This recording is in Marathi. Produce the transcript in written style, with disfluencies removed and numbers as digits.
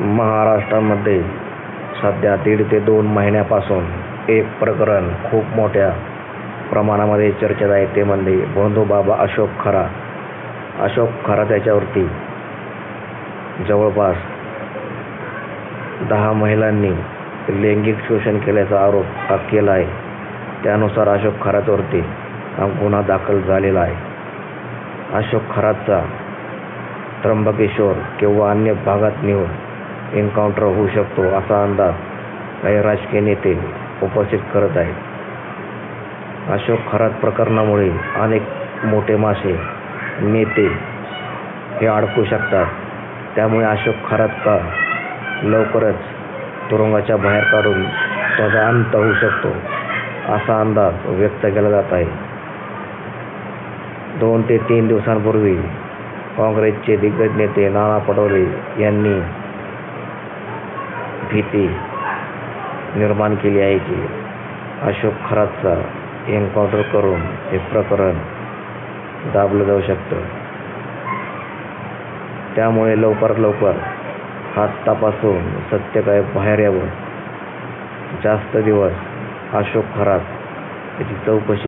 महाराष्ट्रामध्ये सध्या 1.5 ते 2 महिन्यापासून एक प्रकरण खूप मोठ्या प्रमाणामध्ये चर्चेत आहे. ते म्हणजे बंधूबाबा अशोक खरात याच्यावरती जवळपास 10 महिलांनी लैंगिक शोषण केल्याचा आरोप केला आहे. त्यानुसार अशोक खरातवरती गुन्हा दाखल झालेला आहे. अशोक खरातचा त्र्यंबकेश्वर किंवा अन्य भागात नेऊन एन्काउंटर होऊ शकतो असा अंदाज काही राजकीय नेते उपस्थित करत आहेत. अशोक खरात प्रकरणामुळे अनेक मोठे मासे नेते हे अडकू शकतात. त्यामुळे अशोक खरात लवकरच तुरुंगाच्या बाहेर काढून त्याचा अंत होऊ शकतो असा अंदाज व्यक्त केला जात आहे. 2 ते 3 दिवसांपूर्वी काँग्रेसचे दिग्गज नेते नाना पटोले यांनी भीती निर्माण केली आहे की अशोक खरातचा एन्काउंटर करून हे प्रकरण दाबलं जाऊ शकतं. त्यामुळे लवकरात लवकर हात तपासून सत्य काय बाहेर यावं. जास्त दिवस अशोक खरात याची चौकशी